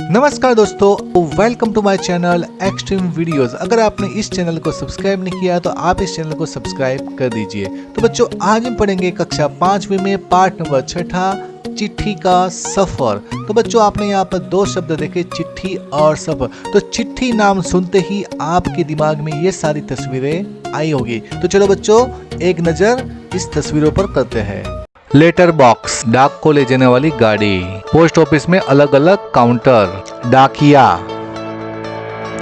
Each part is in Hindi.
नमस्कार दोस्तों, welcome to my channel extreme videos. अगर आपने इस चैनल को सब्सक्राइब नहीं किया तो आप इस चैनल को सब्सक्राइब कर दीजिए। तो बच्चों, आज हम पढ़ेंगे कक्षा 5वीं में पाठ नंबर 6, चिट्ठी का सफर। तो बच्चों, आपने यहाँ पर दो शब्द देखे, चिट्ठी और सफर। तो चिट्ठी नाम सुनते ही आपके दिमाग में ये सारी तस्वीरें आई होगी। तो चलो बच्चों, एक नजर इस तस्वीरों पर करते हैं। लेटर बॉक्स, डाक को ले जाने वाली गाड़ी। पोस्ट ऑफिस में अलग अलग काउंटर। डाकिया,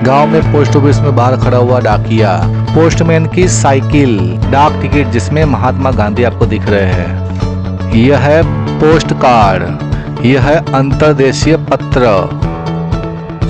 गांव में पोस्ट ऑफिस में बाहर खड़ा हुआ डाकिया। पोस्टमैन की साइकिल। डाक टिकट जिसमें महात्मा गांधी आपको दिख रहे हैं। यह है पोस्ट कार्ड। यह है अंतर्देशीय पत्र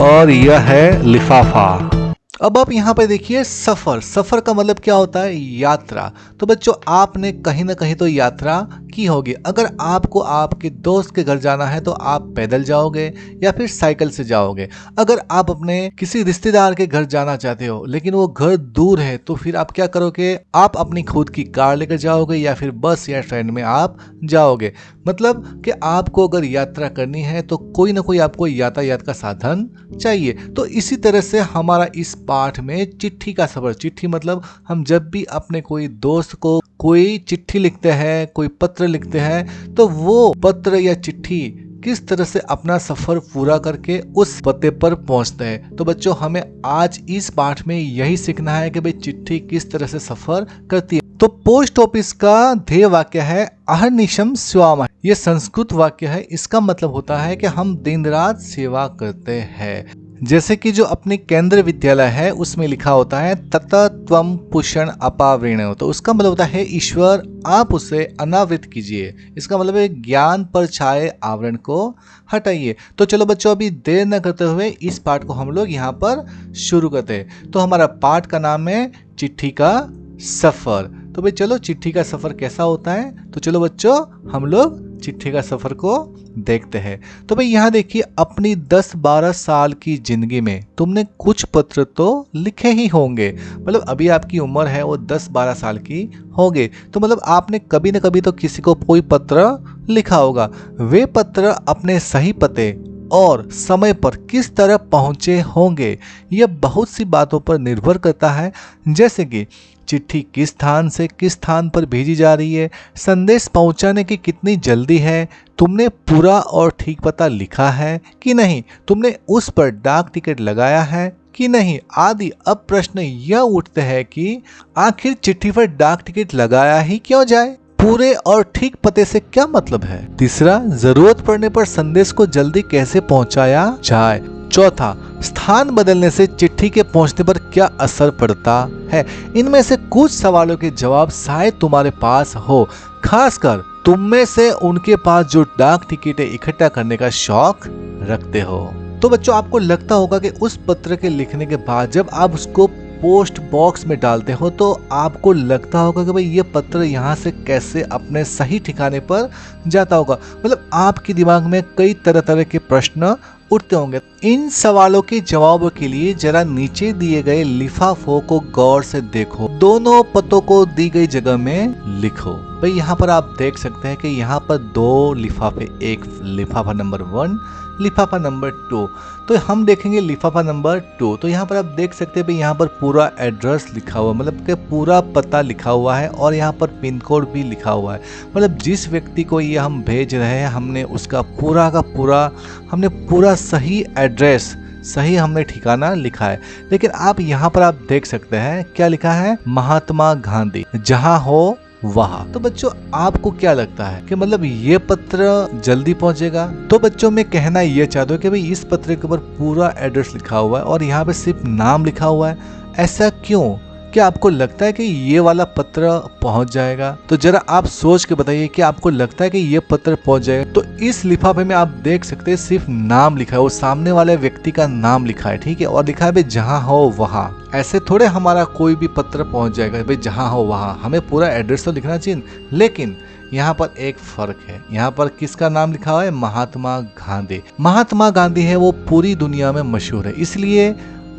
और यह है लिफाफा। अब आप यहाँ पे देखिए, सफर। सफर का मतलब क्या होता है? यात्रा। तो बच्चों, आपने कहीं ना कहीं तो यात्रा की होगी। अगर आपको आपके दोस्त के घर जाना है तो आप पैदल जाओगे या फिर साइकिल से जाओगे। अगर आप अपने किसी रिश्तेदार के घर जाना चाहते हो लेकिन वो घर दूर है तो फिर आप क्या करोगे? आप अपनी खुद की कार लेकर जाओगे या फिर बस या ट्रेन में आप जाओगे। मतलब कि आपको अगर यात्रा करनी है तो कोई ना कोई आपको यातायात का साधन चाहिए। तो इसी तरह से हमारा इस पाठ में चिट्ठी का सफर। चिट्ठी मतलब हम जब भी अपने कोई दोस्त को कोई चिट्ठी लिखते हैं, कोई पत्र लिखते हैं, तो वो पत्र या चिट्ठी किस तरह से अपना सफर पूरा करके उस पते पर पहुंचते हैं। तो बच्चों, हमें आज इस पाठ में यही सीखना है कि भाई चिट्ठी किस तरह से सफर करती है। तो पोस्ट ऑफिस का ध्येय वाक्य है अहर्निशम सेवामः। ये संस्कृत वाक्य है। इसका मतलब होता है कि हम दिन रात सेवा करते हैं। जैसे कि जो अपनी केंद्र विद्यालय है उसमें लिखा होता है तत त्वम पुषण अपावृण। तो उसका मतलब होता है ईश्वर आप उसे अनावृत कीजिए। इसका मतलब है ज्ञान पर छाए आवरण को हटाइए। तो चलो बच्चों, अभी देर न करते हुए इस पाठ को हम लोग यहाँ पर शुरू करते हैं। तो हमारा पाठ का नाम है चिट्ठी का सफर। तो भाई चलो, चिट्ठी का सफर कैसा होता है? तो चलो बच्चों, हम लोग चिट्ठी का सफर को देखते हैं। तो भाई यहाँ देखिए, अपनी 10-12 साल की जिंदगी में तुमने कुछ पत्र तो लिखे ही होंगे। मतलब अभी आपकी उम्र है वो 10-12 साल की होंगे। तो मतलब आपने कभी न कभी तो किसी को कोई पत्र लिखा होगा। वे पत्र अपने सही पते और समय पर किस तरह पहुंचे होंगे, यह बहुत सी बातों पर निर्भर करता है। जैसे कि चिट्ठी किस स्थान से किस स्थान पर भेजी जा रही है, संदेश पहुंचाने की कितनी जल्दी है, तुमने पूरा और ठीक पता लिखा है कि नहीं, तुमने उस पर डाक टिकट लगाया है कि नहीं आदि। अब प्रश्न यह उठते हैं कि आखिर चिट्ठी पर डाक टिकट लगाया ही क्यों जाए? पूरे और ठीक पते से क्या मतलब है? तीसरा, जरूरत पड़ने पर संदेश को जल्दी कैसे पहुंचाया जाए? चौथा, स्थान बदलने से चिट्ठी के पहुंचने पर क्या असर पड़ता है? इनमें से कुछ सवालों के जवाब शायद तुम्हारे पास हो, खासकर तुम में से उनके पास जो डाक टिकटें इकट्ठा करने का शौक रखते हो। तो बच्चों, आपको लगता होगा कि उस पत्र के लिखने के बाद जब आप उसको पोस्ट बॉक्स में डालते हो तो आपको लगता होगा कि भाई ये पत्र यहाँ से कैसे अपने सही ठिकाने पर जाता होगा। मतलब आपके दिमाग में कई तरह तरह के प्रश्न उठते होंगे। इन सवालों के जवाबों के लिए जरा नीचे दिए गए लिफाफों को गौर से देखो। दोनों पतों को दी गई जगह में लिखो। भाई यहाँ पर आप देख सकते हैं कि यहाँ पर दो लिफाफे, एक लिफाफा नंबर 1, लिफाफा नंबर 2। तो हम देखेंगे लिफाफा नंबर 2। तो यहाँ पर आप देख सकते हैं भाई यहाँ पर पूरा एड्रेस लिखा हुआ, मतलब कि पूरा पता लिखा हुआ है और यहाँ पर पिन कोड भी लिखा हुआ है। मतलब जिस व्यक्ति को ये हम भेज रहे हैं हमने उसका पूरा का पूरा हमने सही एड्रेस, सही हमने ठिकाना लिखा है। लेकिन आप यहाँ पर आप देख सकते हैं क्या लिखा है? महात्मा गांधी, जहाँ हो वहाँ। तो बच्चों, आपको क्या लगता है कि मतलब ये पत्र जल्दी पहुंचेगा? तो बच्चों, मैं कहना ये चाहता हूँ कि भाई इस पत्र के ऊपर पूरा एड्रेस लिखा हुआ है और यहाँ पे सिर्फ नाम लिखा हुआ है। ऐसा क्यों? क्या आपको लगता है कि ये वाला पत्र पहुंच जाएगा? तो जरा आप सोच के बताइए कि आपको लगता है कि ये पत्र पहुंच जाएगा? तो इस लिफाफे में आप देख सकते हैं सिर्फ नाम लिखा है, वो सामने वाले व्यक्ति का नाम लिखा है, ठीक है, और लिखा है भाई जहाँ हो वहाँ। ऐसे थोड़े हमारा कोई भी पत्र पहुंच जाएगा भाई जहाँ हो वहाँ, हमें पूरा एड्रेस तो लिखना चाहिए। लेकिन यहाँ पर एक फर्क है, यहाँ पर किसका नाम लिखा हुआ है? महात्मा गांधी। महात्मा गांधी है वो पूरी दुनिया में मशहूर है, इसलिए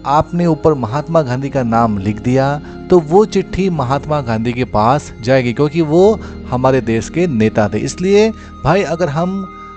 आपने ऊपर महात्मा गांधी का नाम लिख दिया तो वो चिट्ठी महात्मा गांधी के पास जाएगी, क्योंकि वो हमारे देश के नेता थे। इसलिए भाई अगर हम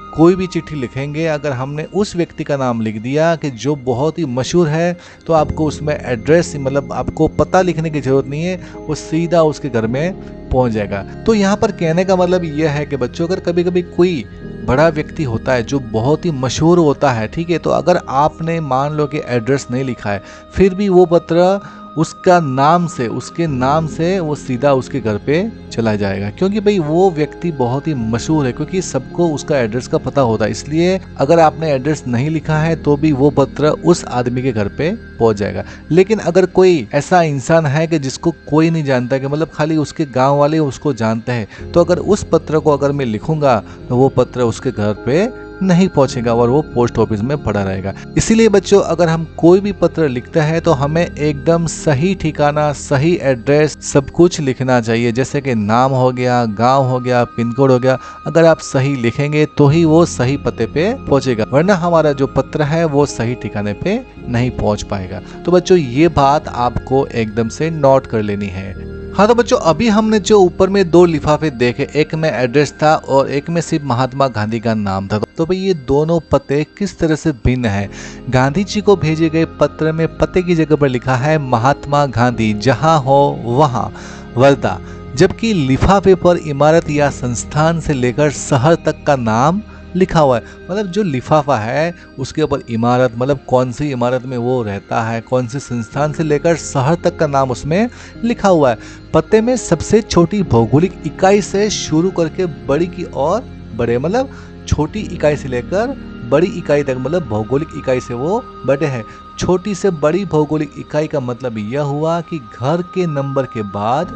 कोई भी चिट्ठी लिखेंगे, अगर हमने उस व्यक्ति का नाम लिख दिया कि जो बहुत ही मशहूर है, तो आपको उसमें एड्रेस मतलब आपको पता लिखने की ज़रूरत नहीं है, वो सीधा उसके घर में पहुंच जाएगा। तो यहाँ पर कहने का मतलब यह है कि बच्चों, अगर कभी कभी कोई बड़ा व्यक्ति होता है जो बहुत ही मशहूर होता है, ठीक है, तो अगर आपने मान लो कि एड्रेस नहीं लिखा है, फिर भी वो पत्र उसका नाम से, उसके नाम से वो सीधा उसके घर पे चला जाएगा, क्योंकि भाई वो व्यक्ति बहुत ही मशहूर है, क्योंकि सबको उसका एड्रेस का पता होता है। इसलिए अगर आपने एड्रेस नहीं लिखा है तो भी वो पत्र उस आदमी के घर पे पहुंच जाएगा। लेकिन अगर कोई ऐसा इंसान है कि जिसको कोई नहीं जानता, कि मतलब खाली उसके गांव वाले उसको जानते हैं, तो अगर उस पत्र को अगर मैं लिखूंगा तो वो पत्र उसके घर पे नहीं पहुंचेगा और वो पोस्ट ऑफिस में पड़ा रहेगा। इसीलिए बच्चों, अगर हम कोई भी पत्र लिखते हैं तो हमें एकदम सही ठिकाना, सही एड्रेस सब कुछ लिखना चाहिए, जैसे कि नाम हो गया, गांव हो गया, पिन कोड हो गया। अगर आप सही लिखेंगे तो ही वो सही पते पे पहुंचेगा, वरना हमारा जो पत्र है वो सही ठिकाने पे नहीं पहुंच पाएगा। तो बच्चों, ये बात आपको एकदम से नोट कर लेनी है। हाँ, तो बच्चों, अभी हमने जो ऊपर में 2 लिफाफे देखे, एक में एड्रेस था और एक में सिर्फ महात्मा गांधी का नाम था। तो भाई ये दोनों पते किस तरह से भिन्न है। गांधी जी को भेजे गए पत्र में पते की जगह पर लिखा है महात्मा गांधी, जहां हो वहां, वर्धा, जबकि लिफाफे पर इमारत या संस्थान से लेकर शहर तक का नाम लिखा हुआ है। मतलब जो लिफाफा है उसके ऊपर इमारत, मतलब कौन सी इमारत में वो रहता है, कौन से संस्थान से लेकर शहर तक का नाम उसमें लिखा हुआ है। पते में सबसे छोटी भौगोलिक इकाई से शुरू करके बड़ी की ओर बड़े, मतलब छोटी इकाई से लेकर बड़ी इकाई तक, मतलब भौगोलिक इकाई से वो बड़े हैं। छोटी से बड़ी भौगोलिक इकाई का मतलब यह हुआ कि घर के नंबर के बाद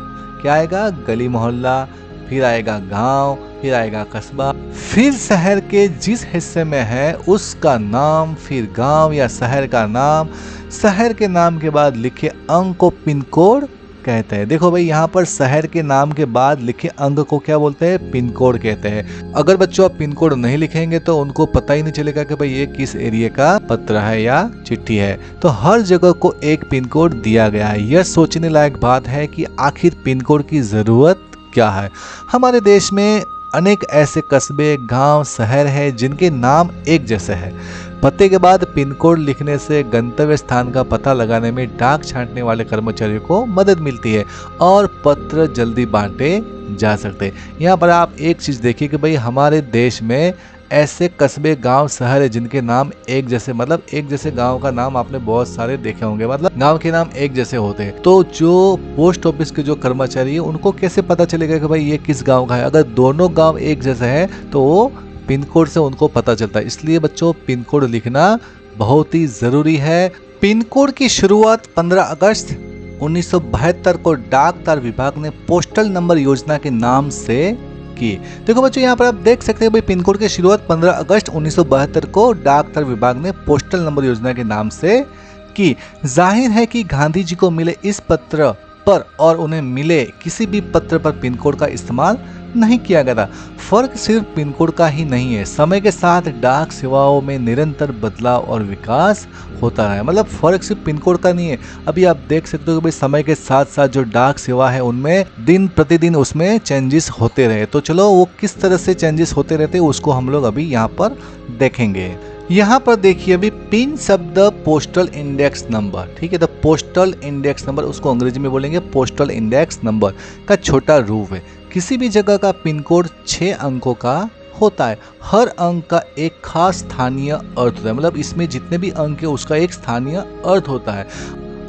क्या आएगा, गली मोहल्ला, फिर आएगा गांव, फिर आएगा कस्बा, फिर शहर के जिस हिस्से में है उसका नाम, फिर गांव या शहर का नाम। शहर के नाम के बाद लिखे अंक को पिन कोड कहते हैं। देखो भाई, यहाँ पर शहर के नाम के बाद लिखे अंक को क्या बोलते हैं, पिन कोड कहते हैं। अगर बच्चों आप पिन कोड नहीं लिखेंगे तो उनको पता ही नहीं चलेगा कि भाई ये किस एरिया का पत्र है या चिट्ठी है। तो हर जगह को एक पिन कोड दिया गया है। यह सोचने लायक बात है कि आखिर पिन कोड की जरूरत क्या है। हमारे देश में अनेक ऐसे कस्बे, गांव, शहर हैं जिनके नाम एक जैसे हैं। पते के बाद पिन कोड लिखने से गंतव्य स्थान का पता लगाने में डाक छांटने वाले कर्मचारियों को मदद मिलती है और पत्र जल्दी बांटे जा सकते हैं। यहाँ पर आप एक चीज देखिए कि भाई हमारे देश में ऐसे कस्बे, गांव, शहर है जिनके नाम एक जैसे, मतलब एक जैसे गांव का नाम आपने बहुत सारे देखे होंगे, मतलब गांव के नाम एक जैसे होते हैं। तो जो पोस्ट ऑफिस के जो कर्मचारी है उनको कैसे पता चलेगा कि भाई ये किस गांव का है। अगर दोनों गांव एक जैसे है तो वो पिन कोड से उनको पता चलता है। इसलिए बच्चों, पिन कोड लिखना बहुत ही जरूरी है। पिन कोड की शुरुआत 15 अगस्त 1972 को डाक तार विभाग ने पोस्टल नंबर योजना के नाम से की। देखो बच्चों, यहाँ पर आप देख सकते हैं भाई पिन कोड की शुरुआत 15 अगस्त 1972 को डाक तार विभाग ने पोस्टल नंबर योजना के नाम से की। जाहिर है कि गांधी जी को मिले इस पत्र पर और उन्हें मिले किसी भी पत्र पर पिन कोड का इस्तेमाल नहीं किया गया था। फर्क सिर्फ पिन कोड का ही नहीं है, समय के साथ डाक सेवाओं में निरंतर बदलाव और विकास होता है। मतलब फर्क सिर्फ पिन कोड का नहीं है। अभी आप देख सकते हो कि भाई समय के साथ साथ जो डाक सेवा है उनमें दिन प्रतिदिन उसमें चेंजेस होते रहे। तो चलो वो किस तरह से चेंजेस होते रहते हैं उसको हम लोग अभी यहाँ पर देखेंगे। यहाँ पर देखिए अभी पिन शब्द पोस्टल इंडेक्स नंबर, ठीक है, तो पोस्टल इंडेक्स नंबर उसको अंग्रेजी में बोलेंगे पोस्टल इंडेक्स नंबर का छोटा रूप है। किसी भी जगह का पिन कोड 6 अंकों का होता है। हर अंक का एक खास स्थानीय अर्थ होता है, मतलब इसमें जितने भी अंक है उसका एक स्थानीय अर्थ होता है।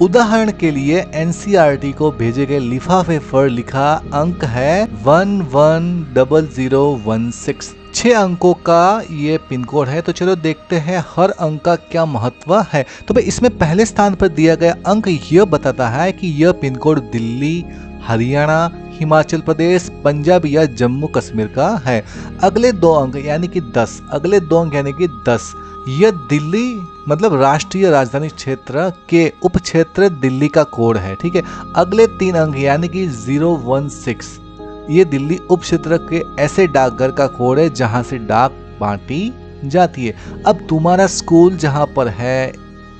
उदाहरण के लिए एनसीईआरटी को भेजे गए लिफाफे पर लिखा अंक है 110016। 6 अंकों का ये पिन कोड है। तो चलो देखते हैं हर अंक का क्या महत्व है। तो भाई इसमें पहले स्थान पर दिया गया अंक यह बताता है कि यह पिन कोड दिल्ली, हरियाणा, हिमाचल प्रदेश, पंजाब या जम्मू कश्मीर का है। अगले 2 अंक यानी कि 10, अगले 2 अंक यानी कि 10, यह दिल्ली मतलब राष्ट्रीय राजधानी क्षेत्र के उप क्षेत्र दिल्ली का कोड है, ठीक है। अगले 3 अंक यानी कि 016, ये दिल्ली उप क्षेत्र के ऐसे डाकघर का कोड है जहां से डाक बांटी जाती है। अब तुम्हारा स्कूल जहां पर है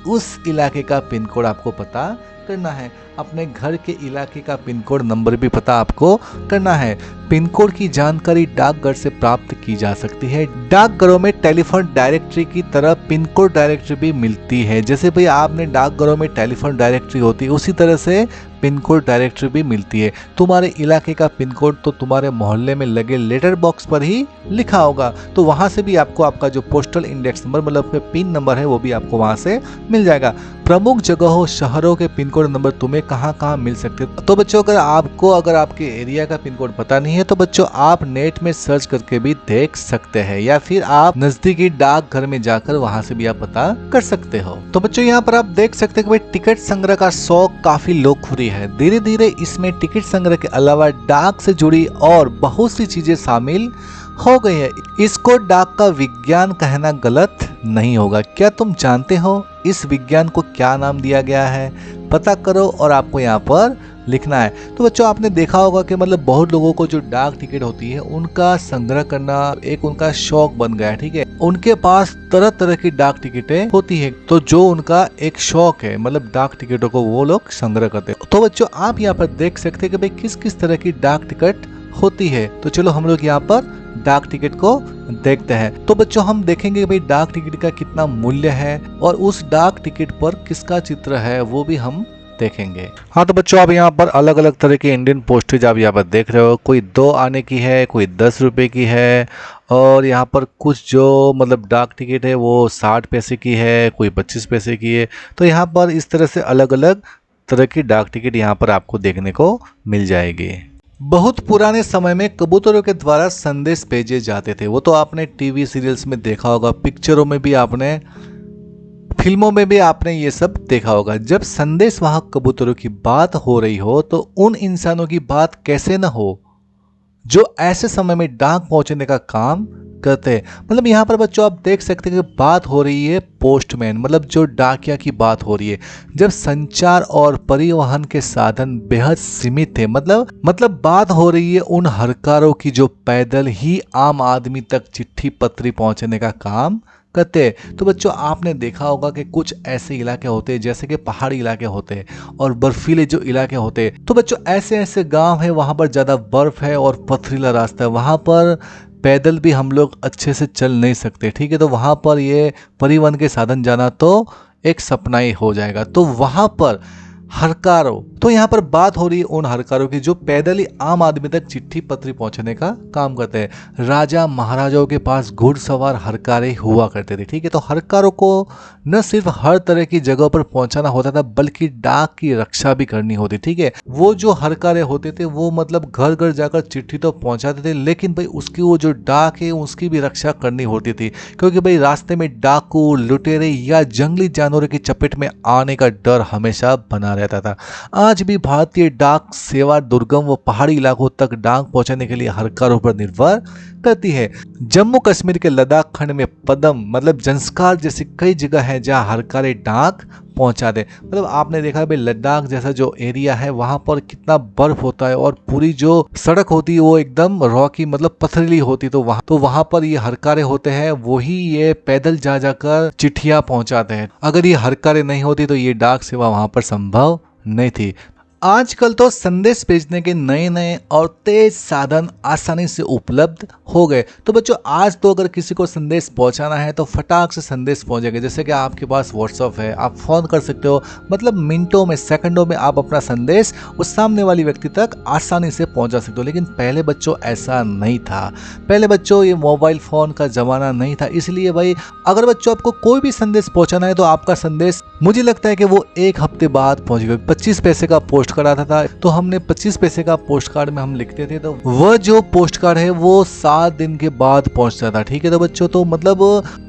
उस इलाके का पिन कोड आपको पता करना है, अपने घर के इलाके का पिन कोड नंबर भी पता आपको करना है। पिन कोड की जानकारी डाकघर से प्राप्त की जा सकती है। डाकघरों में टेलीफोन डायरेक्टरी की तरह पिन कोड डायरेक्टरी भी मिलती है। जैसे भाई आपने डाकघरों में टेलीफोन डायरेक्टरी होती है, उसी तरह से पिन कोड डायरेक्टरी भी मिलती है। तुम्हारे इलाके का पिन कोड तो तुम्हारे मोहल्ले में लगे लेटर बॉक्स पर ही लिखा होगा, तो वहां से भी आपको आपका जो पोस्टल इंडेक्स नंबर मतलब पिन नंबर है वो भी आपको वहां से मिल जाएगा। प्रमुख जगहों शहरों के पिन कोड नंबर तुम्हें कहाँ कहाँ मिल सकते हैं। तो बच्चों अगर आपके एरिया का पिन कोड पता नहीं है तो बच्चों आप नेट में सर्च करके भी देख सकते हैं, या फिर आप नजदीकी डाकघर में जाकर वहां से भी आप पता कर सकते हो। तो बच्चों यहाँ पर आप देख सकते हैं कि भाई टिकट संग्रह का शौक काफी लोकप्रिय है। धीरे धीरे इसमें टिकट संग्रह के अलावा डाक से जुड़ी और बहुत सी चीजें शामिल हो गई है। इसको डाक का विज्ञान कहना गलत नहीं होगा। क्या तुम जानते हो इस विज्ञान को क्या नाम दिया गया है? पता करो और आपको यहाँ पर लिखना है। तो बच्चों आपने देखा होगा कि मतलब बहुत लोगों को जो डाक टिकट होती है उनका संग्रह करना एक उनका शौक बन गया है। ठीक है, उनके पास तरह तरह की डाक टिकटें होती है, तो जो उनका एक शौक है मतलब डाक टिकटों को वो लोग संग्रह करते हैं। तो बच्चों आप यहाँ पर देख सकते हैं कि भाई किस किस तरह की डाक टिकट होती है। तो चलो हम लोग यहाँ पर डाक टिकट को देखते हैं। तो बच्चों हम देखेंगे भाई डाक टिकट का कितना मूल्य है और उस डाक टिकट पर किसका चित्र है वो भी हम देखेंगे। हाँ तो बच्चों आप यहाँ पर अलग अलग तरह की इंडियन पोस्टेज आप यहाँ पर देख रहे हो। कोई 2 आने की है, कोई 10 रुपए की है, और यहाँ पर कुछ जो मतलब डाक टिकट है वो 60 पैसे की है, कोई 25 पैसे की है। तो यहाँ पर इस तरह से अलग अलग तरह की डाक टिकट यहाँ पर आपको देखने को मिल जाएगी। बहुत पुराने समय में कबूतरों के द्वारा संदेश भेजे जाते थे। वो तो आपने टीवी सीरियल्स में देखा होगा, पिक्चरों में भी आपने, फिल्मों में भी आपने ये सब देखा होगा। जब संदेश वाहक कबूतरों की बात हो रही हो तो उन इंसानों की बात कैसे न हो जो ऐसे समय में डाक पहुंचाने का काम करते हैं। मतलब यहाँ पर बच्चों आप देख सकते हैं कि बात हो रही है पोस्टमैन मतलब जो डाकिया की बात हो रही है। जब संचार और परिवहन के साधन बेहद सीमित थे, मतलब बात हो रही है उन हरकारों की जो पैदल ही आम आदमी तक चिट्ठी पत्री पहुंचाने का काम करते हैं। तो बच्चों आपने देखा होगा कि कुछ ऐसे इलाके होते हैं जैसे कि पहाड़ी इलाके होते हैं और बर्फीले जो इलाके होते हैं। तो बच्चों ऐसे ऐसे गांव है वहां पर ज्यादा बर्फ है और पथरीला रास्ता है, वहां पर पैदल भी हम लोग अच्छे से चल नहीं सकते। ठीक है, तो वहां पर ये परिवहन के साधन जाना तो एक सपना ही हो जाएगा। तो वहां पर हरकारों, तो यहाँ पर बात हो रही है उन हरकारों की जो पैदल ही आम आदमी तक चिट्ठी पत्री पहुंचाने का काम करते हैं। राजा महाराजाओं के पास घुड़सवार हरकारें हुआ करते थे। ठीक है, तो हरकारों को न सिर्फ हर तरह की जगह पर पहुंचाना होता था बल्कि डाक की रक्षा भी करनी होती। ठीक है, वो जो हरकारे होते थे वो मतलब घर घर जाकर चिट्ठी तो पहुंचाते थे, लेकिन भाई उसकी वो जो डाक है उसकी भी रक्षा करनी होती थी, क्योंकि भाई रास्ते में डाकू, लुटेरे या जंगली जानवरों की चपेट में आने का डर हमेशा बना रहता था। आज भी भारतीय डाक सेवा दुर्गम व पहाड़ी इलाकों तक डाक पहुंचाने के लिए हरकारों पर निर्भर करती है। जम्मू कश्मीर के लद्दाख खंड में पदम मतलब जंस्कार जैसी कई जगह है जहां हरकारे डाक पहुंचा दे। मतलब आपने देखा भाई लद्दाख जैसा जो एरिया है वहां पर कितना बर्फ होता है और पूरी जो सड़क होती है वो एकदम रॉकी मतलब पथरीली होती, तो वहां पर ये हरकारे होते हैं, वही ये पैदल जा जाकर चिट्ठियां पहुंचाते हैं। अगर ये हरकारे नहीं होती तो ये डाक सेवा वहां पर संभव नहीं थी। आजकल तो संदेश भेजने के नए नए और तेज साधन आसानी से उपलब्ध हो गए। तो बच्चों आज तो अगर किसी को संदेश पहुंचाना है तो फटाक से संदेश पहुंचेगा। जैसे कि आपके पास व्हाट्सएप है, आप फोन कर सकते हो, मतलब मिनटों में सेकंडों में आप अपना संदेश उस सामने वाली व्यक्ति तक आसानी से पहुंचा सकते हो। लेकिन पहले बच्चों ऐसा नहीं था। पहले बच्चों ये मोबाइल फोन का जमाना नहीं था, इसलिए भाई अगर बच्चों आपको कोई भी संदेश पहुंचाना है तो आपका संदेश मुझे लगता है कि वो 1 हफ्ते बाद पहुंचेगा। 25 पैसे का पोस्ट कराता था तो हमने 25 पैसे का पोस्ट कार्ड में हम लिखते थे, तो वह जो पोस्ट कार्ड है वो 7 दिन के बाद पहुंचता था। ठीक है, तो बच्चों तो मतलब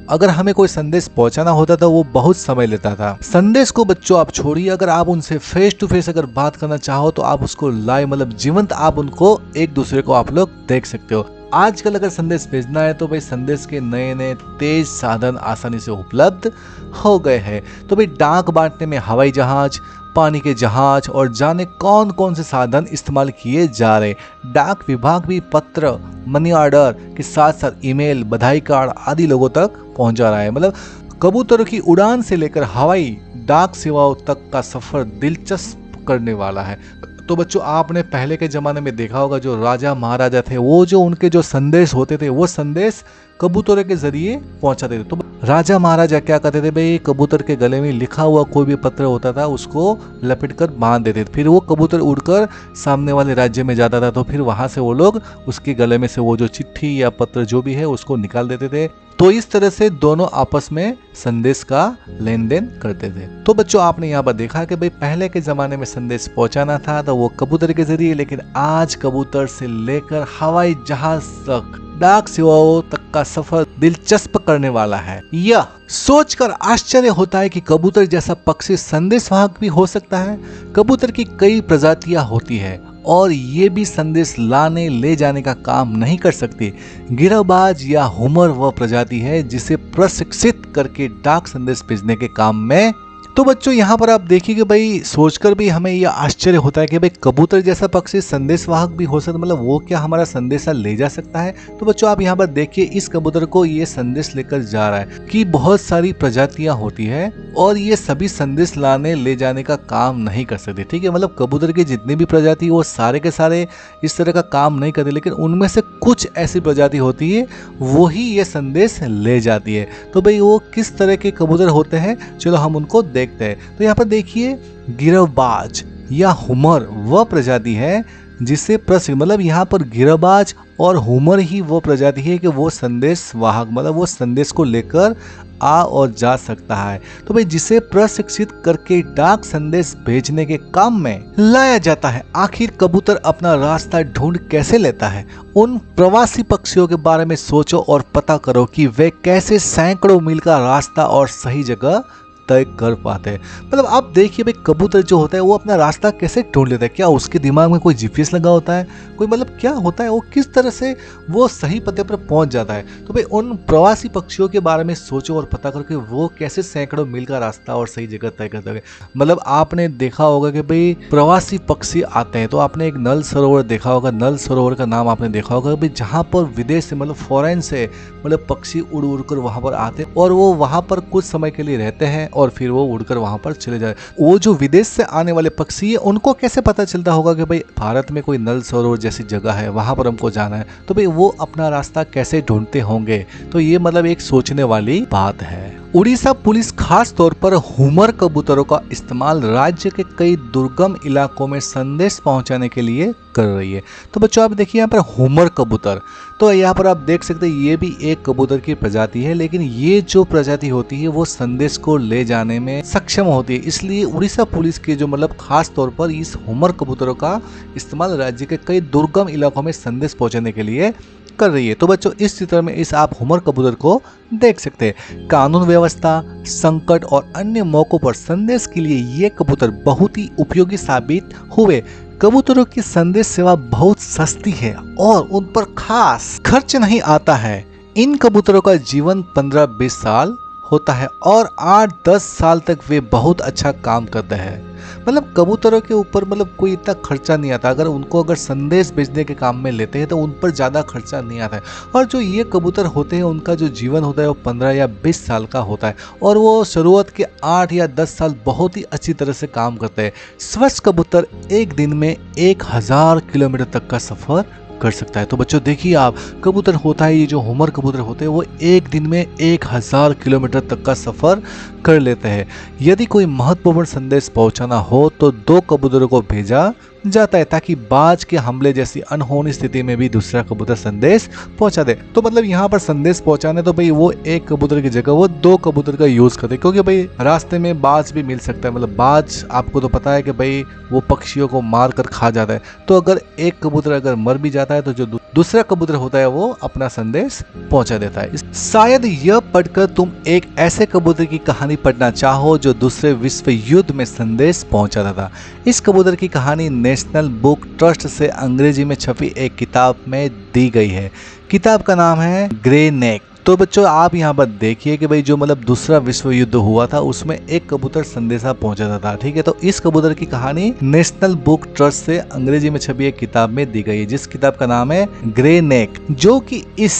अगर हमें कोई संदेश पहुंचाना होता था वो बहुत समय लेता था। संदेश को बच्चों आप छोड़िए, अगर आप उनसे फेस टू फेस अगर बात करना चाहो तो आप उसको लाइव मतलब जीवंत आप उनको एक दूसरे को आप लोग देख सकते हो। आजकल अगर संदेश भेजना है तो भाई संदेश के नए नए तेज साधन आसानी से उपलब्ध हो गए हैं। तो भाई डाक बांटने में हवाई जहाज, पानी के जहाज और जाने कौन कौन से साधन इस्तेमाल किए जा रहे। डाक विभाग भी पत्र, मनी ऑर्डर के साथ साथ ईमेल, बधाई कार्ड आदि लोगों तक पहुंचा रहा है। मतलब कबूतरों की उड़ान से लेकर हवाई डाक सेवाओं तक का सफर दिलचस्प करने वाला है। तो बच्चों आपने पहले के ज़माने में देखा होगा जो राजा महाराजा थे वो जो उनके जो संदेश होते थे वो संदेश कबूतरों के जरिए पहुंचाते थे। तो राजा महाराजा क्या करते थे भाई, कबूतर के गले में लिखा हुआ कोई भी पत्र होता था उसको लपेट कर बांध देते थे। फिर वो कबूतर उड़कर सामने वाले राज्य में जाता था, तो फिर वहां से वो लोग उसके गले में से वो जो चिट्ठी या पत्र जो भी है उसको निकाल देते थे। तो इस तरह से दोनों आपस में संदेश का लेन देन करते थे। तो बच्चों आपने यहाँ पर देखा कि भाई पहले के जमाने में संदेश पहुंचाना था तो वो कबूतर के जरिए, लेकिन आज कबूतर से लेकर हवाई जहाज तक डाक सेवाओं तक का सफर दिलचस्प करने वाला है। यह सोचकर आश्चर्य होता है कि कबूतर जैसा पक्षी संदेशवाहक भी हो सकता है। कबूतर की कई प्रजातियां होती है और ये भी संदेश लाने ले जाने का काम नहीं कर सकती। गिरहबाज या हुमर वह प्रजाति है जिसे प्रशिक्षित करके डाक संदेश भेजने के काम में। तो बच्चों यहाँ पर आप देखिए कि भाई सोचकर भी हमें यह आश्चर्य होता है कि भाई कबूतर जैसा पक्षी संदेशवाहक भी हो सकता, मतलब वो क्या हमारा संदेशा ले जा सकता है। तो बच्चों आप यहाँ पर देखिए इस कबूतर को ये संदेश लेकर जा रहा है कि बहुत सारी प्रजातियां होती है और ये सभी संदेश लाने ले जाने का काम नहीं कर सकते। ठीक है, मतलब कबूतर की जितनी भी प्रजाति वो सारे के सारे इस तरह का काम नहीं करते, लेकिन उनमें से कुछ ऐसी प्रजाति होती है वो ही ये संदेश ले जाती है। तो भाई वो किस तरह के कबूतर होते हैं चलो हम उनको देखते हैं। तो यहाँ पर देखिए गिरहबाज या हुमर वह प्रजाति है जिसे मतलब यहाँ पर गिरहबाज और हुमर ही वो प्रजाति है कि वो संदेश वाहक, मतलब वो संदेश को लेकर आ और जा सकता है। तो भाई जिसे प्रशिक्षित करके डाक संदेश भेजने के काम में लाया जाता है। आखिर कबूतर अपना रास्ता ढूंढ कैसे लेता है? उन प्रवासी पक्षियों के बारे में सोचो और पता करो कि वे कैसे सैकड़ों मील का रास्ता और सही जगह तय कर पाते हैं। मतलब आप देखिए भाई कबूतर जो होता है वो अपना रास्ता कैसे ढूंढ लेता है। क्या उसके दिमाग में कोई जीपीएस लगा होता है, कोई मतलब क्या होता है, वो किस तरह से वो सही पते पर पहुंच जाता है। तो भाई उन प्रवासी पक्षियों के बारे में सोचो और पता करो कि वो कैसे सैकड़ों मील का रास्ता और सही जगह तय करते हैं। मतलब आपने देखा होगा कि भाई प्रवासी पक्षी आते हैं, तो आपने एक नल सरोवर देखा होगा, नल सरोवर का नाम आपने देखा होगा भाई, जहाँ पर विदेश से मतलब फॉरेन से मतलब पक्षी उड़ उड़ कर वहां पर आते हैं और वो वहां पर कुछ समय के लिए रहते हैं और फिर वो उड़कर वहां पर चले जाए। वो जो विदेश से आने वाले पक्षी है उनको कैसे पता चलता होगा कि भाई भारत में कोई नल सरोवर जैसी जगह है वहां पर हमको जाना है, तो भाई वो अपना रास्ता कैसे ढूंढते होंगे। तो ये मतलब एक सोचने वाली बात है। उड़ीसा पुलिस खास तौर पर हुमर कबूतरों का इस्तेमाल राज्य के कई दुर्गम इलाकों में संदेश पहुंचाने के लिए कर रही है। तो बच्चों आप देखिए यहाँ पर हुमर कबूतर, तो यहाँ पर आप देख सकते हैं ये भी एक कबूतर की प्रजाति है, लेकिन ये जो प्रजाति होती है वो संदेश को ले जाने में सक्षम होती है। इसलिए उड़ीसा पुलिस के जो मतलब खास तौर पर इस हुमर कबूतरों का इस्तेमाल राज्य के कई दुर्गम इलाकों में संदेश पहुंचाने के लिए कर रही है। तो बच्चों इस चित्र में इस आप हुमर कबूतर को देख सकते हैं। कानून व्यवस्था, संकट और अन्य मौकों पर संदेश के लिए ये कबूतर बहुत ही उपयोगी साबित हुए। कबूतरों की संदेश सेवा बहुत सस्ती है और उन पर खास खर्च नहीं आता है। इन कबूतरों का जीवन 15-20 साल होता है और 8-10 साल तक वे बहुत अच्छा काम करते हैं। मतलब कबूतरों के ऊपर मतलब कोई इतना खर्चा नहीं आता। अगर उनको संदेश भेजने के काम में लेते हैं तो उन पर ज़्यादा खर्चा नहीं आता है। और जो ये कबूतर होते हैं उनका जो जीवन होता है वो 15 या 20 साल का होता है और वो शुरुआत के 8 या 10 साल बहुत ही अच्छी तरह से काम करते हैं। स्वस्थ कबूतर एक दिन में 1000 किलोमीटर तक का सफ़र कर सकता है। तो बच्चों देखिए आप कबूतर होता है, ये जो हुमर कबूतर होते हैं वो एक दिन में 1000 किलोमीटर तक का सफर कर लेते हैं। यदि कोई महत्वपूर्ण संदेश पहुंचाना हो तो 2 कबूतरों को भेजा जाता है ताकि बाज के हमले जैसी अनहोनी स्थिति में भी दूसरा कबूतर संदेश पहुंचा दे। तो मतलब यहाँ पर संदेश पहुंचाने तो भाई वो एक कबूतर की जगह वो 2 कबूतर का यूज करते हैं, क्योंकि भाई रास्ते में बाज भी मिल सकता है। मतलब बाज आपको तो पता है कि भाई वो पक्षियों को मार कर खा जाता है। तो अगर एक कबूतर अगर मर भी जाता है तो जो दूसरा कबूतर होता है वो अपना संदेश पहुंचा देता है। शायद यह पढ़कर तुम एक ऐसे कबूतर की कहानी पढ़ना चाहो जो दूसरे विश्व युद्ध में संदेश पहुंचाता था। इस कबूतर की कहानी नेशनल बुक ट्रस्ट से अंग्रेजी में छपी एक किताब में दी गई है। किताब का नाम है ग्रे नेक। तो बच्चों आप यहाँ पर देखिए कि भाई जो मतलब दूसरा विश्व युद्ध हुआ था उसमें एक कबूतर संदेशा पहुंचाता था। ठीक है, तो इस कबूतर की कहानी नेशनल बुक ट्रस्ट से अंग्रेजी में छपी एक किताब में दी गई है, जिस किताब का नाम है ग्रे नेक, जो कि इस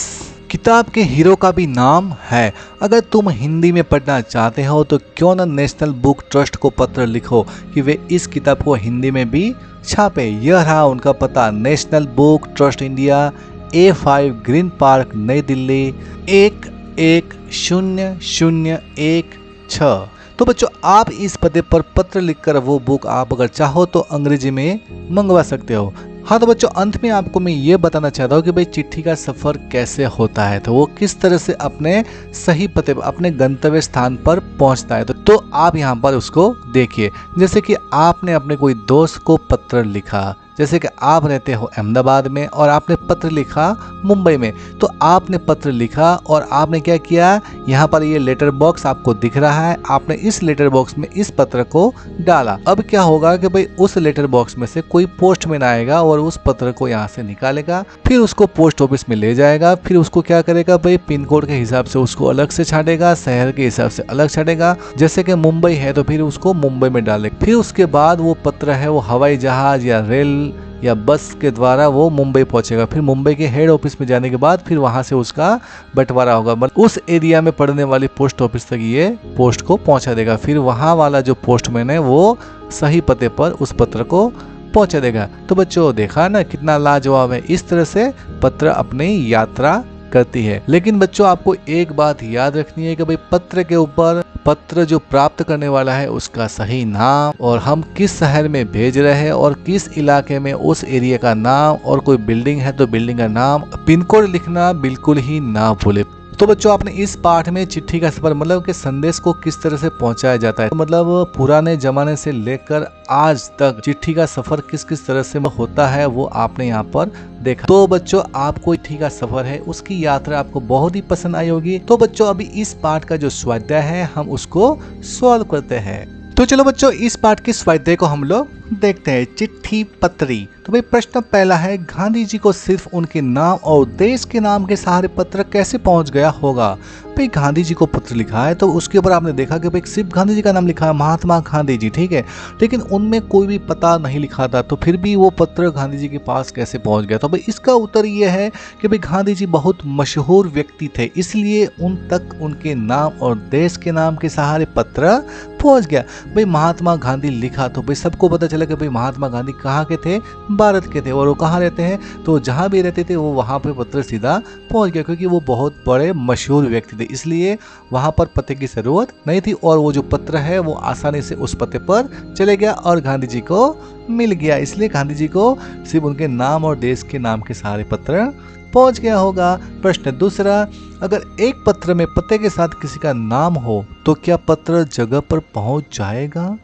किताब के हीरो का भी नाम है। अगर तुम हिंदी में पढ़ना चाहते हो तो क्यों न नेशनल बुक ट्रस्ट को पत्र लिखो कि वे इस किताब को हिंदी में भी छापे। यह रहा उनका पता, national book trust India, A5 green park, नई दिल्ली 110016। तो बच्चों आप इस पते पर पत्र लिखकर वो बुक आप अगर चाहो तो अंग्रेजी में मंगवा सकते हो। हाँ तो बच्चों अंत में आपको मैं ये बताना चाहता हूँ कि भाई चिट्ठी का सफ़र कैसे होता है, तो वो किस तरह से अपने सही पते पर अपने गंतव्य स्थान पर पहुँचता है। तो आप यहाँ पर उसको देखिए। जैसे कि आपने अपने कोई दोस्त को पत्र लिखा, जैसे कि आप रहते हो अहमदाबाद में और आपने पत्र लिखा मुंबई में, तो आपने पत्र लिखा और आपने क्या किया, यहाँ पर ये लेटर बॉक्स आपको दिख रहा है, आपने इस लेटर बॉक्स में इस पत्र को डाला। अब क्या होगा कि भाई उस लेटर बॉक्स में से कोई पोस्टमैन आएगा और उस पत्र को यहाँ से निकालेगा, फिर उसको पोस्ट ऑफिस में ले जाएगा, फिर उसको क्या करेगा भाई पिन कोड के हिसाब से उसको अलग से छाटेगा, शहर के हिसाब से अलग छाटेगा। जैसे कि मुंबई है तो फिर उसको मुंबई में डालेगा, फिर उसके बाद वो पत्र है वो हवाई जहाज या रेल या बस के द्वारा वो मुंबई पहुंचेगा। फिर मुंबई के हेड ऑफिस में जाने के बाद फिर वहां से उसका बंटवारा होगा, उस एरिया में पड़ने वाली पोस्ट ऑफिस तक ये पोस्ट को पहुंचा देगा। फिर वहां वाला जो पोस्टमैन है वो सही पते पर उस पत्र को पहुंचा देगा। तो बच्चों देखा ना कितना लाजवाब है, इस तरह से पत्र अपनी यात्रा करती है। लेकिन बच्चों आपको एक बात याद रखनी है कि भाई पत्र के ऊपर पत्र जो प्राप्त करने वाला है उसका सही नाम और हम किस शहर में भेज रहे हैं और किस इलाके में उस एरिया का नाम, और कोई बिल्डिंग है तो बिल्डिंग का नाम, पिन कोड लिखना बिल्कुल ही ना भूले। तो बच्चों आपने इस पाठ में चिट्ठी का सफर मतलब कि संदेश को किस तरह से पहुंचाया जाता है, तो मतलब पुराने जमाने से लेकर आज तक चिट्ठी का सफर किस किस तरह से होता है वो आपने यहाँ पर देखा। तो बच्चों आपको चिट्ठी का सफर है उसकी यात्रा आपको बहुत ही पसंद आई होगी। तो बच्चों अभी इस पाठ का जो स्वाध्याय है हम उसको सॉल्व करते हैं। तो चलो बच्चों इस पाठ के स्वाध्याय को हम लोग देखते हैं। चिट्ठी पत्री। तो भाई प्रश्न पहला है, गांधी जी को सिर्फ उनके नाम और देश के नाम के सहारे पत्र कैसे पहुंच गया होगा। भाई गांधी जी को पत्र लिखा है तो उसके ऊपर आपने देखा कि भाई सिर्फ गांधी जी का नाम लिखा है, महात्मा गांधी जी, ठीक है, लेकिन उनमें कोई भी पता नहीं लिखा था, तो फिर भी वो पत्र गांधी जी के पास कैसे पहुंच गया। तो भाई इसका उत्तर ये है कि भाई गांधी जी बहुत मशहूर व्यक्ति थे, इसलिए उन तक उनके नाम और देश के नाम के सहारे पत्र पहुंच गया। भाई महात्मा गांधी लिखा तो भाई सबको पता चला कि भाई महात्मा गांधी कहाँ के थे, भारत के थे, और वो कहाँ रहते हैं, तो जहाँ भी रहते थे वो वहाँ पे पत्र सीधा पहुँच गया, क्योंकि वो बहुत बड़े मशहूर व्यक्ति थे, इसलिए वहाँ पर पते की ज़रूरत नहीं थी, और वो जो पत्र है वो आसानी से उस पते पर चले गया और गांधी जी को मिल गया। इसलिए गांधी जी को सिर्फ उनके नाम और देश के नाम के सहारे पत्र पहुंच गया होगा। प्रश्न दूसरा, अगर एक पत्र में पते के साथ किसी का नाम हो तो क्या पत्र जगह पर पहुंच जाएगा।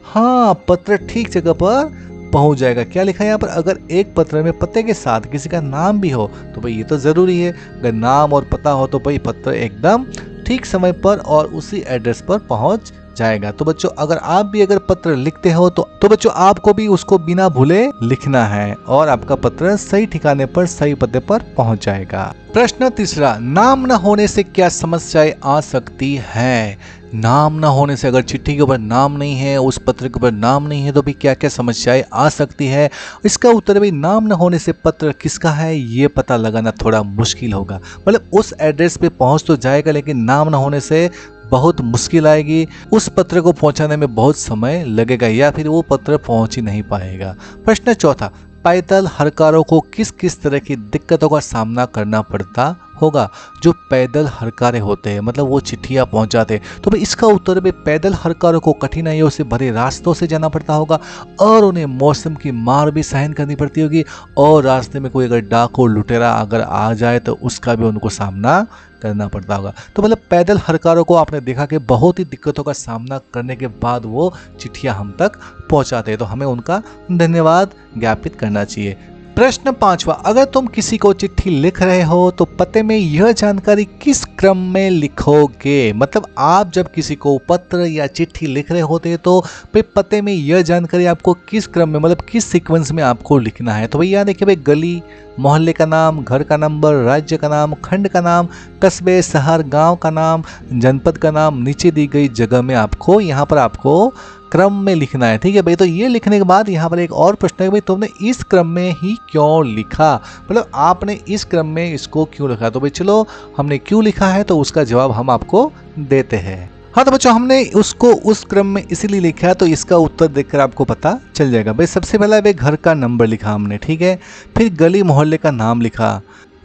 हाँ, पत्र ठीक जगह पर पहुंच जाएगा। क्या लिखा है यहाँ पर, अगर एक पत्र में पते के साथ किसी का नाम भी हो तो भाई ये तो जरूरी है, अगर नाम और पता हो तो भाई पत्र एकदम ठीक समय पर और उसी एड्रेस पर पहुंच जाएगा। तो बच्चों अगर आप भी अगर पत्र लिखते हो तो बच्चों आपको भी उसको बिना भूले लिखना है और आपका पत्र सही ठिकाने पर सही पते पर पहुंच जाएगा। प्रश्न तीसरा, नाम न होने से क्या समस्याएं आ सकती है। नाम न होने से, अगर चिट्ठी के ऊपर नाम नहीं है, उस पत्र के ऊपर नाम नहीं है, तो भी क्या क्या समस्याएं आ सकती है। इसका उत्तर भी, नाम न होने से पत्र किसका है ये पता लगाना थोड़ा मुश्किल होगा। मतलब उस एड्रेस पे पहुंच तो जाएगा लेकिन नाम न होने से बहुत मुश्किल आएगी, उस पत्र को पहुंचाने में बहुत समय लगेगा या फिर वो पत्र पहुंच ही नहीं पाएगा। प्रश्न चौथा, पैदल हरकारों को किस किस तरह की दिक्कतों का सामना करना पड़ता होगा। जो पैदल हरकारे होते हैं मतलब वो चिट्ठियाँ पहुंचाते, तो भाई इसका उत्तर भी, पैदल हरकारों को कठिनाइयों से भरे रास्तों से जाना पड़ता होगा और उन्हें मौसम की मार भी सहन करनी पड़ती होगी, और रास्ते में कोई अगर डाकू लुटेरा अगर आ जाए तो उसका भी उनको सामना करना पड़ता होगा। तो मतलब पैदल हरकारों को आपने देखा कि बहुत ही दिक्कतों का सामना करने के बाद वो चिट्ठियां हम तक पहुंचाते हैं, तो हमें उनका धन्यवाद ज्ञापित करना चाहिए। प्रश्न पांचवा, अगर तुम किसी को चिट्ठी लिख रहे हो तो पते में यह जानकारी किस क्रम में लिखोगे। मतलब आप जब किसी को पत्र या चिट्ठी लिख रहे होते हैं तो भाई पते में यह जानकारी आपको किस क्रम में मतलब किस सीक्वेंस में आपको लिखना है। तो भाई यहाँ देखिए, भाई गली, मोहल्ले का नाम, घर का नंबर, राज्य का नाम, खंड का नाम, कस्बे, शहर, गांव का नाम, जनपद का नाम, नीचे दी गई जगह में आपको यहाँ पर आपको क्रम में लिखना है। ठीक है भाई, तो ये लिखने के बाद यहाँ पर एक और प्रश्न है भाई, तुमने इस क्रम में ही क्यों लिखा, मतलब आपने इस क्रम में इसको क्यों लिखा। तो भाई चलो हमने क्यों लिखा है तो उसका जवाब हम आपको देते हैं। हाँ तो बच्चों हमने उसको उस क्रम में इसीलिए लिखा है, तो इसका उत्तर देखकर आपको पता चल जाएगा। भाई सबसे पहला भाई घर का नंबर लिखा हमने, ठीक है, फिर गली मोहल्ले का नाम लिखा,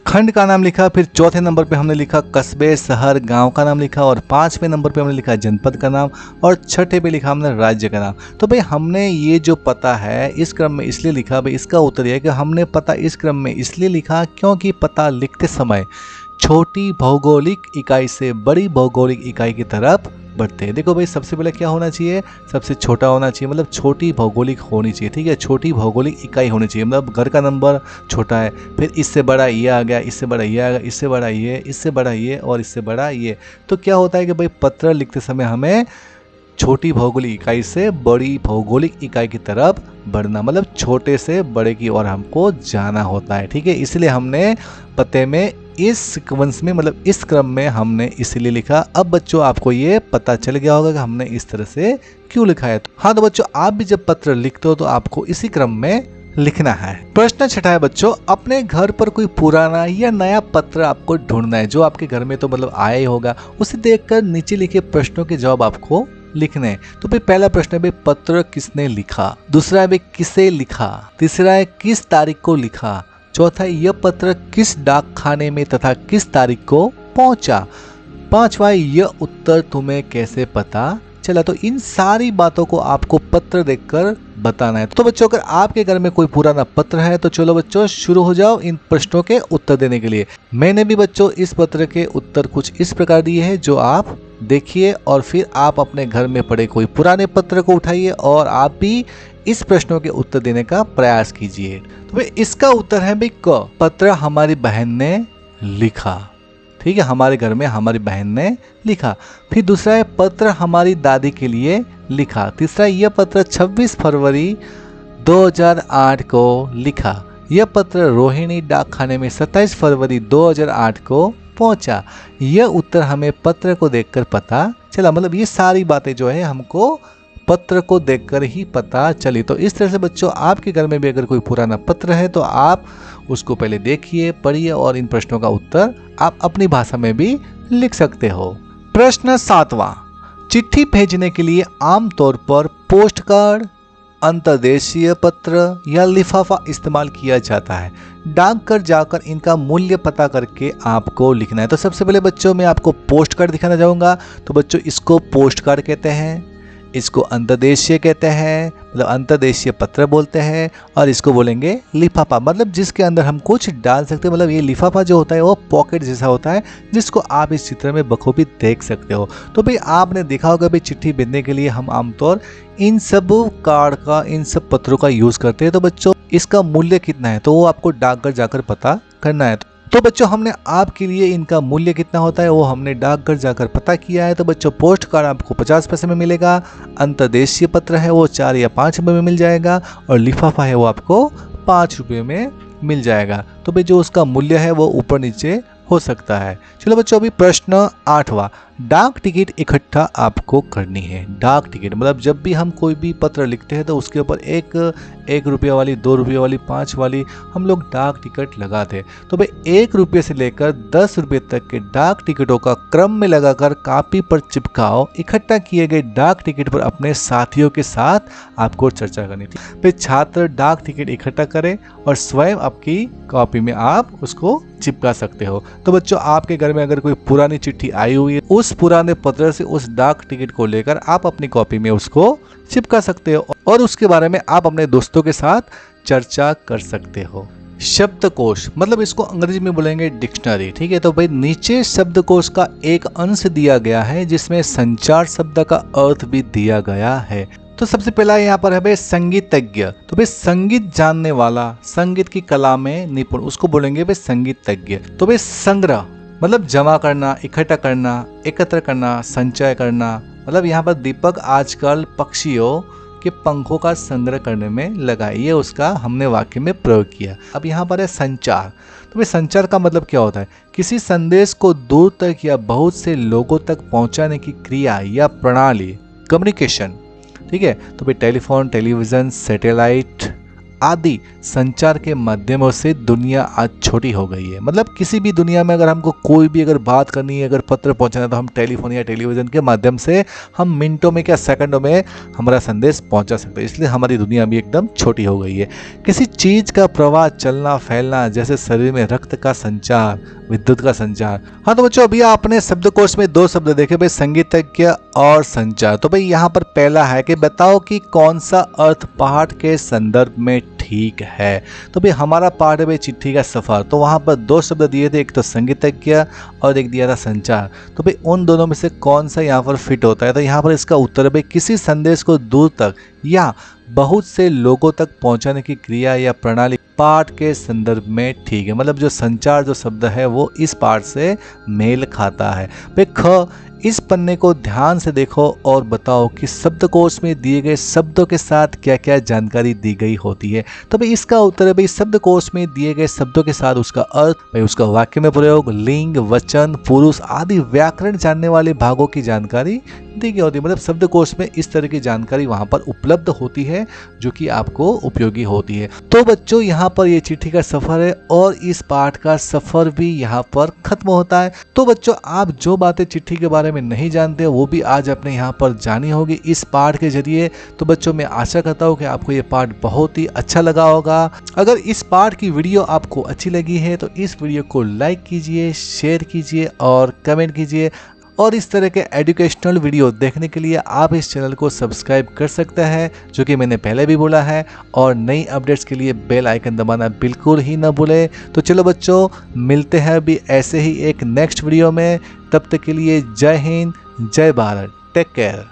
खंड का नाम लिखा, फिर चौथे नंबर पे हमने लिखा कस्बे शहर गांव का नाम लिखा, और पांचवें नंबर पे हमने लिखा जनपद का नाम, और छठे पे लिखा हमने राज्य का नाम। तो भाई हमने ये जो पता है इस क्रम में इसलिए लिखा, भाई इसका उत्तर यह है कि हमने पता इस क्रम में इसलिए लिखा क्योंकि पता लिखते समय छोटी भौगोलिक इकाई से बड़ी भौगोलिक इकाई की तरफ बढ़ते हैं। देखो भाई सबसे पहले क्या होना चाहिए, सबसे छोटा होना चाहिए, मतलब छोटी भौगोलिक होनी चाहिए। ठीक है, छोटी भौगोलिक इकाई होनी चाहिए, मतलब घर का नंबर छोटा है, फिर इससे बड़ा ये आ गया, इससे बड़ा ये आ गया, इससे बड़ा ये, इससे बड़ा ये, और इससे बड़ा ये। तो क्या होता है कि भाई पत्र लिखते समय हमें छोटी भौगोलिक इकाई से बड़ी भौगोलिक इकाई की तरफ बढ़ना, मतलब छोटे से बड़े की ओर हमको जाना होता है। ठीक है, इसलिए हमने पते में इस सीक्वेंस में, मतलब इस क्रम में हमने इसलिए लिखा। अब बच्चों आपको ये पता चल गया होगा कि हमने इस तरह से क्यों लिखा है। हाँ तो बच्चों आप भी जब पत्र लिखते हो तो आपको इसी क्रम में लिखना है। प्रश्न छठा है बच्चों, अपने घर पर कोई पुराना या नया पत्र आपको ढूंढना है जो आपके घर में तो मतलब आया ही होगा, उसे देखकर नीचे लिखे प्रश्नों के जवाब आपको लिखने हैं। तो भाई पहला प्रश्न है भाई पत्र किसने लिखा, दूसरा है भाई किसे लिखा, तीसरा है किस तारीख को लिखा, चौथा है यह पत्र किस डाक खाने में तथा किस तारीख को पहुंचा, पांचवा है यह उत्तर तुम्हें कैसे पता चला। तो इन सारी बातों को आपको पत्र देखकर बताना है। तो बच्चों अगर आपके घर में कोई पुराना पत्र है तो चलो बच्चों शुरू हो जाओ इन प्रश्नों के उत्तर देने के लिए। मैंने भी बच्चों इस पत्र के उत्तर कुछ इस प्रकार दिए हैं, जो आप देखिए और फिर आप अपने घर में पड़े कोई पुराने पत्र को उठाइए और आप भी इस प्रश्नों के उत्तर देने का प्रयास कीजिए। तो भाई इसका उत्तर है भाई क, पत्र हमारी बहन ने लिखा। ठीक है, हमारे घर में हमारी बहन ने लिखा। फिर दूसरा है पत्र हमारी दादी के लिए लिखा। तीसरा यह पत्र 26 फरवरी 2008 को लिखा। यह पत्र रोहिणी डाक खाने में 27 फरवरी 2008 को पहुंचा। यह उत्तर हमें पत्र को देखकर पता चला। मतलब ये सारी बातें जो है हमको पत्र को देखकर ही पता चली। तो इस तरह से बच्चों आपके घर में भी अगर कोई पुराना पत्र है तो आप उसको पहले देखिए, पढ़िए और इन प्रश्नों का उत्तर आप अपनी भाषा में भी लिख सकते हो। प्रश्न 7वां, चिट्ठी भेजने के लिए आमतौर पर पोस्ट कार्ड, अंतर्देशीय पत्र या लिफाफा इस्तेमाल किया जाता है। डाकघर जाकर इनका मूल्य पता करके आपको लिखना है। तो सबसे पहले बच्चों मैं आपको पोस्ट कार्ड दिखाना चाहूँगा। तो बच्चों इसको पोस्ट कार्ड कहते हैं, इसको अंतर्देशीय कहते हैं, मतलब अंतर्देशीय पत्र बोलते हैं, और इसको बोलेंगे लिफाफा, मतलब जिसके अंदर हम कुछ डाल सकते हैं। मतलब ये लिफाफा जो होता है वो पॉकेट जैसा होता है, जिसको आप इस चित्र में बखूबी देख सकते हो। तो भाई आपने देखा होगा भाई चिट्ठी भेजने के लिए हम आमतौर इन सब कार्ड का, इन सब पत्रों का यूज करते हैं। तो बच्चों इसका मूल्य कितना है तो वो आपको डाकघर जाकर पता करना है। तो बच्चों हमने आपके लिए इनका मूल्य कितना होता है वो हमने डाकघर जाकर पता किया है। तो बच्चों पोस्ट कार्ड आपको 50 पैसे में मिलेगा, अंतर्देशीय पत्र है वो 4 या 5 रुपये में मिल जाएगा, और लिफाफा है वो आपको 5 रुपये में मिल जाएगा। तो भाई जो उसका मूल्य है वो ऊपर नीचे हो सकता है। चलो बच्चों अभी प्रश्न 8वां, डाक टिकट इकट्ठा आपको करनी है। डाक टिकट मतलब जब भी हम कोई भी पत्र लिखते हैं तो उसके ऊपर 1 रुपये वाली, 2 रुपये वाली, 5 वाली हम लोग डाक टिकट लगाते हैं। तो भाई 1 रुपये से लेकर 10 रुपये तक के डाक टिकटों का क्रम में लगाकर कापी पर चिपकाओ। इकट्ठा किए गए डाक टिकट पर अपने साथियों के साथ आपको चर्चा करनी थी। फिर छात्र डाक टिकट इकट्ठा करें और स्वयं आपकी कॉपी में आप उसको चिपका सकते हो। तो बच्चों आपके घर में अगर कोई पुरानी चिट्ठी आई हुई है, उस पुराने पत्र से उस डाक टिकट को लेकर आप अपनी कॉपी में उसको चिपका सकते हो और उसके बारे में आप अपने दोस्तों के साथ चर्चा कर सकते हो। शब्दकोश मतलब इसको अंग्रेजी में बोलेंगे डिक्शनरी। ठीक है, तो भाई नीचे शब्दकोश का एक अंश दिया गया है जिसमें संचार शब्द का अर्थ भी दिया गया है। तो सबसे पहला यहाँ पर है भाई संगीतज्ञ। तो भाई संगीत जानने वाला, संगीत की कला में निपुण, उसको बोलेंगे भाई संगीतज्ञ। तो भाई संग्रह मतलब जमा करना, इकट्ठा करना, एकत्र करना, संचय करना। मतलब यहाँ पर दीपक आजकल पक्षियों के पंखों का संग्रह करने में लगा, ये उसका हमने वाक्य में प्रयोग किया। अब यहाँ पर है संचार। तो भाई संचार का मतलब क्या होता है? किसी संदेश को दूर तक या बहुत से लोगों तक पहुँचाने की क्रिया या प्रणाली, कम्युनिकेशन। ठीक है। तो भाई टेलीफोन, टेलीविज़न, सैटेलाइट आदि संचार के माध्यमों से दुनिया आज छोटी हो गई है। मतलब किसी भी दुनिया में अगर हमको कोई भी अगर बात करनी है, अगर पत्र पहुंचाना है, तो हम टेलीफोन या टेलीविज़न के माध्यम से हम मिनटों में क्या सेकंडों में हमारा संदेश पहुंचा सकते हैं। इसलिए हमारी दुनिया भी एकदम छोटी हो गई है। किसी चीज़ का प्रवाह, चलना, फैलना, जैसे शरीर में रक्त का संचार, विद्युत का संचार। हाँ तो बच्चों, अभी आपने शब्दकोश में 2 शब्द देखे भाई, संगीतज्ञ और संचार। तो भाई यहाँ पर पहला है कि बताओ कि कौन सा अर्थ पाठ के संदर्भ में ठीक है। तो भाई हमारा पाठ है भाई चिट्ठी का सफर, तो वहाँ पर 2 शब्द दिए थे, एक तो संगीतज्ञ और एक दिया था संचार। तो भाई उन दोनों में से कौन सा यहाँ पर फिट होता है। तो यहाँ पर इसका उत्तर है भाई किसी संदेश को दूर तक या बहुत से लोगों तक पहुंचाने की क्रिया या प्रणाली पाठ के संदर्भ में ठीक है। मतलब जो संचार जो शब्द है वो इस पाठ से मेल खाता है। भाई ख, इस पन्ने को ध्यान से देखो और बताओ कि शब्दकोश में दिए गए शब्दों के साथ क्या क्या जानकारी दी गई होती है। तो भाई इसका उत्तर है भाई शब्दकोश में दिए गए शब्दों के साथ उसका अर्थ, भाई उसका वाक्य में प्रयोग, लिंग, वचन, पुरुष आदि व्याकरण जानने वाले भागों की जानकारी दी गई होती है। मतलब शब्दकोश में इस तरह की जानकारी वहां पर उपलब्ध होती है जो कि आपको उपयोगी होती है। तो बच्चों यहाँ पर ये चिट्ठी का सफर है और इस पाठ का सफर भी यहाँ पर खत्म होता है। तो बच्चों आप जो बातें चिट्ठी के बारे में नहीं जानते वो भी आज आपने यहाँ पर जानी होगी इस पाठ के जरिए। तो बच्चों मैं आशा करता हूँ कि आपको ये पाठ बहुत ही अच्छा लगा होगा। अगर इस पाठ की वीडियो आपको अच्छी लगी है तो इस वीडियो को लाइक कीजिए, शेयर कीजिए और कमेंट कीजिए। और इस तरह के एजुकेशनल वीडियो देखने के लिए आप इस चैनल को सब्सक्राइब कर सकते हैं, जो कि मैंने पहले भी बोला है। और नई अपडेट्स के लिए बेल आइकन दबाना बिल्कुल ही ना भूलें। तो चलो बच्चों, मिलते हैं अभी ऐसे ही एक नेक्स्ट वीडियो में। तब तक के लिए जय हिंद, जय भारत, टेक केयर।